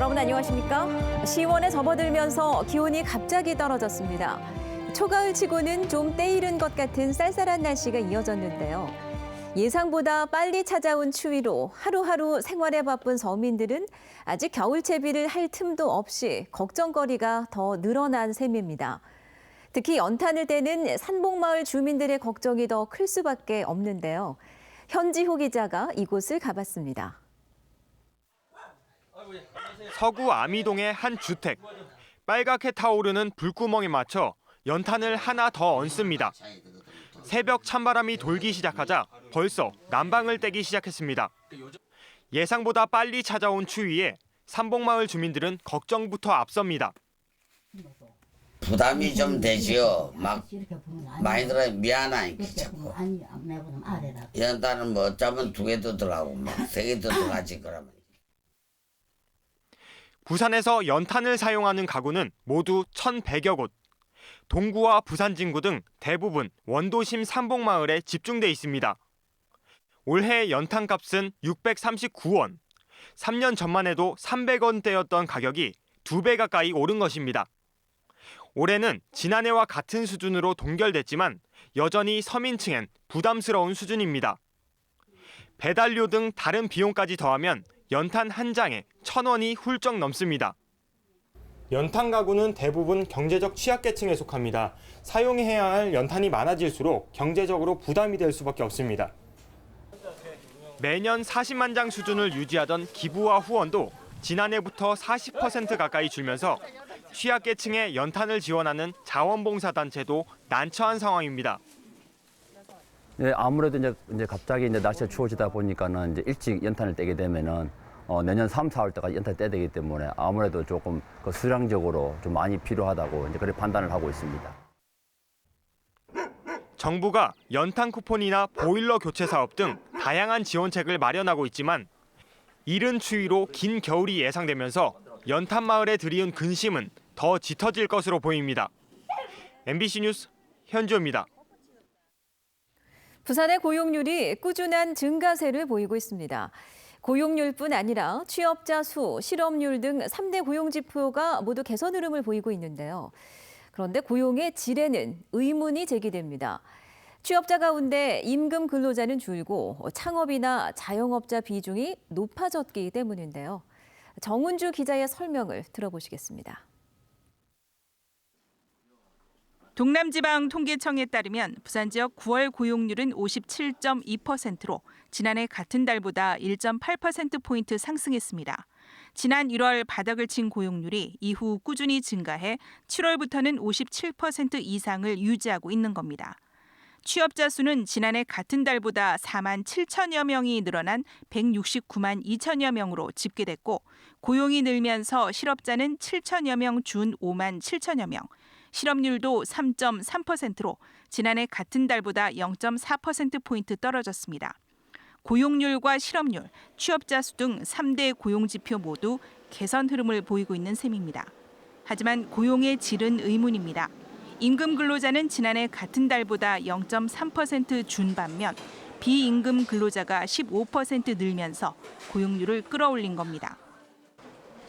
여러분 안녕하십니까? 시원에 접어들면서 기온이 갑자기 떨어졌습니다. 초가을치고는 좀 때이른 것 같은 쌀쌀한 날씨가 이어졌는데요. 예상보다 빨리 찾아온 추위로 하루하루 생활에 바쁜 서민들은 아직 겨울 채비를 할 틈도 없이 걱정거리가 더 늘어난 셈입니다. 특히 연탄을 떼는 산복마을 주민들의 걱정이 더 클 수밖에 없는데요. 현지호 기자가 이곳을 가봤습니다. 서구 아미동의 한 주택. 빨갛게 타오르는 불구멍에 맞춰 연탄을 하나 더 얹습니다. 새벽 찬바람이 돌기 시작하자 벌써 난방을 떼기 시작했습니다. 예상보다 빨리 찾아온 추위에 산복마을 주민들은 걱정부터 앞섭니다. 부담이 좀 되지요. 막 많이 들어 미안하니까 자꾸. 연탄은 뭐 어쩌면 2개도 들어가고 막 3개도 들어가지 그러면. 부산에서 연탄을 사용하는 가구는 모두 1,100여 곳. 동구와 부산 진구 등 대부분 원도심 산복마을에 집중돼 있습니다. 올해 연탄값은 639원. 3년 전만 해도 300원대였던 가격이 2배 가까이 오른 것입니다. 올해는 지난해와 같은 수준으로 동결됐지만 여전히 서민층엔 부담스러운 수준입니다. 배달료 등 다른 비용까지 더하면 연탄 한 장에 1,000원이 훌쩍 넘습니다. 연탄 가구는 대부분 경제적 취약계층에 속합니다. 사용해야 할 연탄이 많아질수록 경제적으로 부담이 될 수밖에 없습니다. 매년 40만 장 수준을 유지하던 기부와 후원도 지난해부터 40% 가까이 줄면서 취약계층에 연탄을 지원하는 자원봉사단체도 난처한 상황입니다. 네, 아무래도 이제 갑자기 날씨가 추워지다 보니까는 이제 일찍 연탄을 떼게 되면은 내년 3, 4월 때까지 연탄을 떼야 되기 때문에 아무래도 조금 수량적으로 좀 많이 필요하다고 이제 그렇게 판단을 하고 있습니다. 정부가 연탄 쿠폰이나 보일러 교체 사업 등 다양한 지원책을 마련하고 있지만 이른 추위로 긴 겨울이 예상되면서 연탄 마을에 들이운 근심은 더 짙어질 것으로 보입니다. MBC 뉴스 현주입니다. 부산의 고용률이 꾸준한 증가세를 보이고 있습니다. 고용률뿐 아니라 취업자 수, 실업률 등 3대 고용 지표가 모두 개선 흐름을 보이고 있는데요. 그런데 고용의 질에는 의문이 제기됩니다. 취업자 가운데 임금 근로자는 줄고 창업이나 자영업자 비중이 높아졌기 때문인데요. 정은주 기자의 설명을 들어보시겠습니다. 동남지방통계청에 따르면 부산 지역 9월 고용률은 57.2%로 지난해 같은 달보다 1.8%포인트 상승했습니다. 지난 1월 바닥을 친 고용률이 이후 꾸준히 증가해 7월부터는 57% 이상을 유지하고 있는 겁니다. 취업자 수는 지난해 같은 달보다 4만 7천여 명이 늘어난 169만 2천여 명으로 집계됐고 고용이 늘면서 실업자는 7천여 명 준 5만 7천여 명, 실업률도 3.3%로 지난해 같은 달보다 0.4%포인트 떨어졌습니다. 고용률과 실업률, 취업자 수 등 3대 고용지표 모두 개선 흐름을 보이고 있는 셈입니다. 하지만 고용의 질은 의문입니다. 임금 근로자는 지난해 같은 달보다 0.3% 준 반면 비임금 근로자가 15% 늘면서 고용률을 끌어올린 겁니다.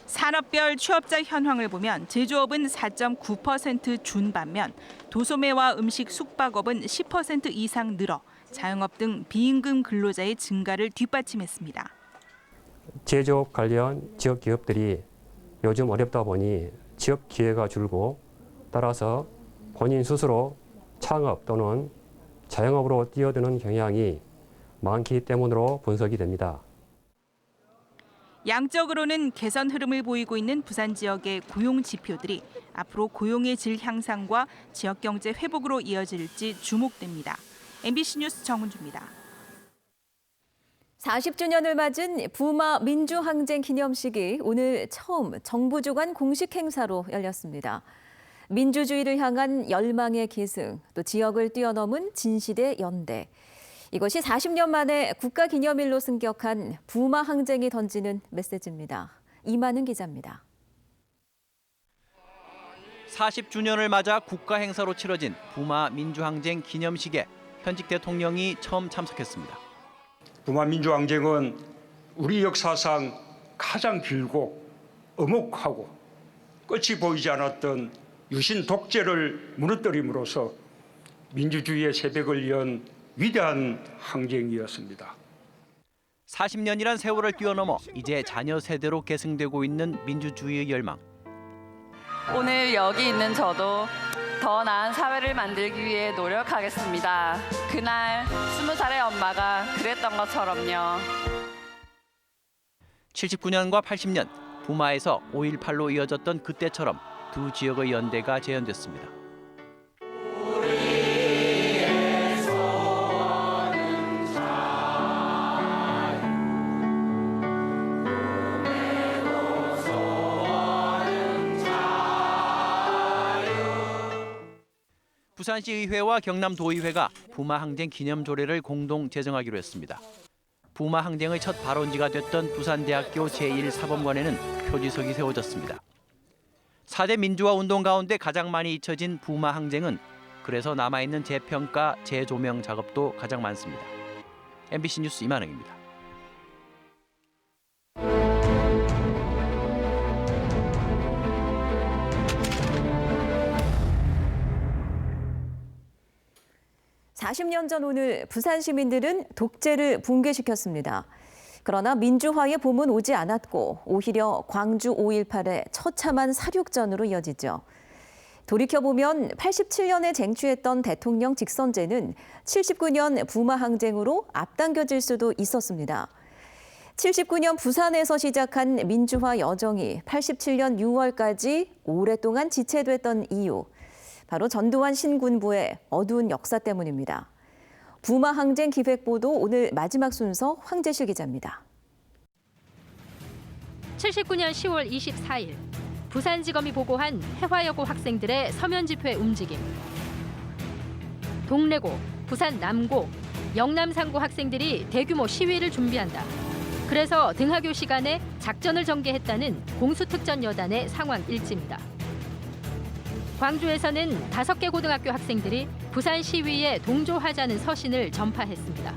산업별 취업자 현황을 보면 제조업은 4.9% 준 반면 도소매와 음식 숙박업은 10% 이상 늘어 자영업 등 비임금 근로자의 증가를 뒷받침했습니다. 제조업 관련 지역 기업들이 요즘 어렵다 보니 지역 기회가 줄고 따라서 본인 스스로 창업 또는 자영업으로 뛰어드는 경향이 많기 때문으로 분석이 됩니다. 양적으로는 개선 흐름을 보이고 있는 부산 지역의 고용 지표들이 앞으로 고용의 질 향상과 지역 경제 회복으로 이어질지 주목됩니다. MBC 뉴스 정은주입니다. 40주년을 맞은 부마 민주항쟁 기념식이 오늘 처음 정부 주관 공식 행사로 열렸습니다. 민주주의를 향한 열망의 계승, 또 지역을 뛰어넘은 진시대 연대. 이것이 40년 만에 국가기념일로 승격한 부마 항쟁이 던지는 메시지입니다. 이만은 기자입니다. 40주년을 맞아 국가 행사로 치러진 부마 민주항쟁 기념식에 현직 대통령이 처음 참석했습니다. 부마 민주항쟁은 우리 역사상 가장 길고 엄혹하고 끝이 보이지 않았던 유신 독재를 무너뜨림으로써 민주주의의 새벽을 연 위대한 항쟁이었습니다. 40년이란 세월을 뛰어넘어 이제 자녀 세대로 계승되고 있는 민주주의의 열망. 오늘 여기 있는 저도 더 나은 사회를 만들기 위해 노력하겠습니다. 그날 20살의 엄마가 그랬던 것처럼요. 79년과 80년 부마에서 5.18로 이어졌던 그때처럼 두 지역의 연대가 재현됐습니다. 부산시의회와 경남도의회가 부마항쟁 기념조례를 공동 제정하기로 했습니다. 부마항쟁의 첫 발원지가 됐던 부산대학교 제1사범관에는 표지석이 세워졌습니다. 4대 민주화 운동 가운데 가장 많이 잊혀진 부마항쟁은 그래서 남아있는 재평가, 재조명 작업도 가장 많습니다. MBC 뉴스 이만흥입니다. (40년) 전 오늘 부산 시민들은 독재를 붕괴시켰습니다. 그러나 민주화의 봄은 오지 않았고 오히려 광주 5.18의 처참한 사륙전으로 이어지죠. 돌이켜보면 87년에 쟁취했던 대통령 직선제는 79년 부마항쟁으로 앞당겨질 수도 있었습니다. 79년 부산에서 시작한 민주화 여정이 87년 6월까지 오랫동안 지체됐던 이유, 바로 전두환 신군부의 어두운 역사 때문입니다. 부마항쟁 기획보도 오늘 마지막 순서 황재실 기자입니다. 79년 10월 24일 부산지검이 보고한 해화여고 학생들의 서면 집회 움직임. 동래고, 부산 남고, 영남상고 학생들이 대규모 시위를 준비한다. 그래서 등하교 시간에 작전을 전개했다는 공수특전 여단의 상황 일지입니다. 광주에서는 5개 고등학교 학생들이 부산 시위에 동조하자는 서신을 전파했습니다.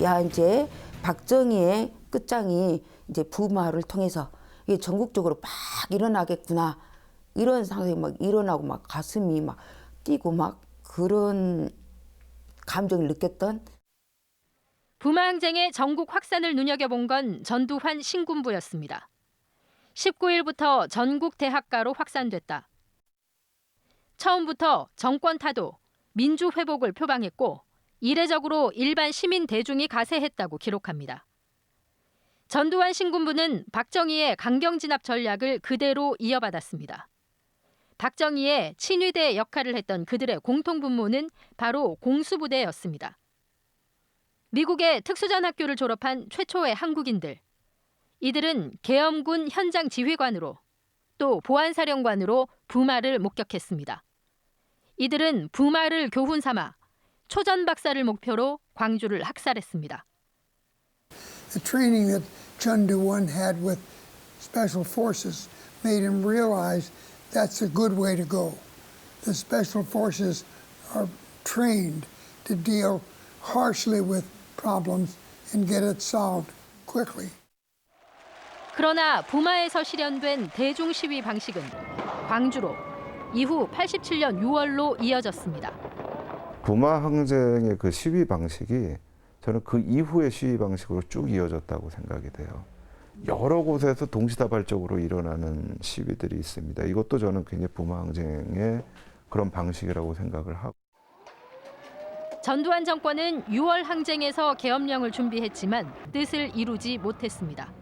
야, 이제 박정희의 끝장이 이제 부마를 통해서 이게 전국적으로 막 일어나겠구나. 이런 상황이 막 일어나고 막 가슴이 막 뛰고 막 그런 감정을 느꼈던. 부마항쟁의 전국 확산을 눈여겨본 건 전두환 신군부였습니다. 19일부터 전국 대학가로 확산됐다. 처음부터 정권 타도, 민주 회복을 표방했고 이례적으로 일반 시민 대중이 가세했다고 기록합니다. 전두환 신군부는 박정희의 강경 진압 전략을 그대로 이어받았습니다. 박정희의 친위대 역할을 했던 그들의 공통분모는 바로 공수부대였습니다. 미국의 특수전 학교를 졸업한 최초의 한국인들. 이들은 계엄군 현장 지휘관으로 또 보안사령관으로 부마를 목격했습니다. 이들은 부마를 교훈 삼아 초전 박사를 목표로 광주를 학살했습니다. The training that Chun Do-won had with special forces made him realize that's a good way to go. The special forces are trained to deal harshly with problems and get it solved quickly. 그러나 부마에서 실현된 대중 시위 방식은 광주로, 이후 87년 6월로 이어졌습니다. 부마 항쟁의 그 시위 방식이 저는 그 이후의 시위 방식으로 쭉 이어졌다고 생각이 돼요. 여러 곳에서 동시다발적으로 일어나는 시위들이 있습니다. 이것도 저는 굉장히 부마 항쟁의 그런 방식이라고 생각을 하고. 전두환 정권은 6월 항쟁에서 계엄령을 준비했지만 뜻을 이루지 못했습니다.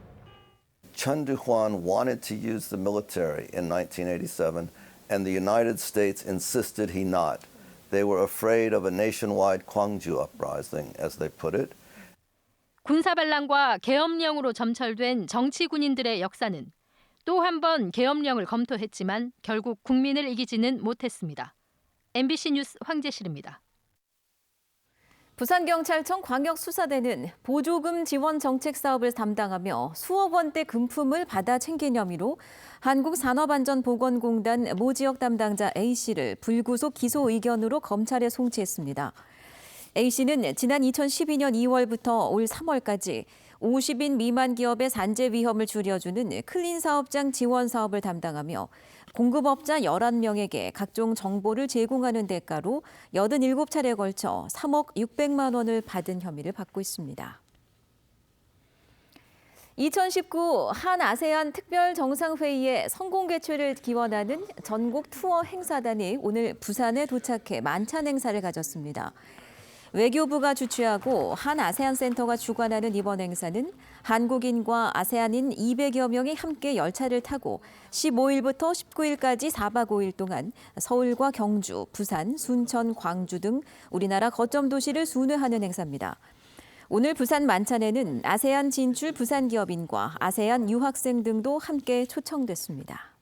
Chun Do-hwan wanted to use the military in 1987, and the United States insisted he not. They were afraid of a nationwide Gwangju uprising, as they put it. 군사반란과 계엄령으로 점철된 정치 군인들의 역사는 또 한 번 계엄령을 검토했지만 결국 국민을 이기지는 못했습니다. MBC 뉴스 황재실입니다. 부산경찰청 광역수사대는 보조금 지원 정책 사업을 담당하며 수억 원대 금품을 받아 챙긴 혐의로 한국산업안전보건공단 모지역 담당자 A씨를 불구속 기소 의견으로 검찰에 송치했습니다. A씨는 지난 2012년 2월부터 올 3월까지 50인 미만 기업의 산재 위험을 줄여주는 클린 사업장 지원 사업을 담당하며 공급업자 11명에게 각종 정보를 제공하는 대가로 87차례에 걸쳐 3억 600만 원을 받은 혐의를 받고 있습니다. 2019 한 아세안 특별 정상회의의 성공 개최를 기원하는 전국 투어 행사단이 오늘 부산에 도착해 만찬 행사를 가졌습니다. 외교부가 주최하고 한 아세안 센터가 주관하는 이번 행사는 한국인과 아세안인 200여 명이 함께 열차를 타고 15일부터 19일까지 4박 5일 동안 서울과 경주, 부산, 순천, 광주 등 우리나라 거점 도시를 순회하는 행사입니다. 오늘 부산 만찬에는 아세안 진출 부산 기업인과 아세안 유학생 등도 함께 초청됐습니다.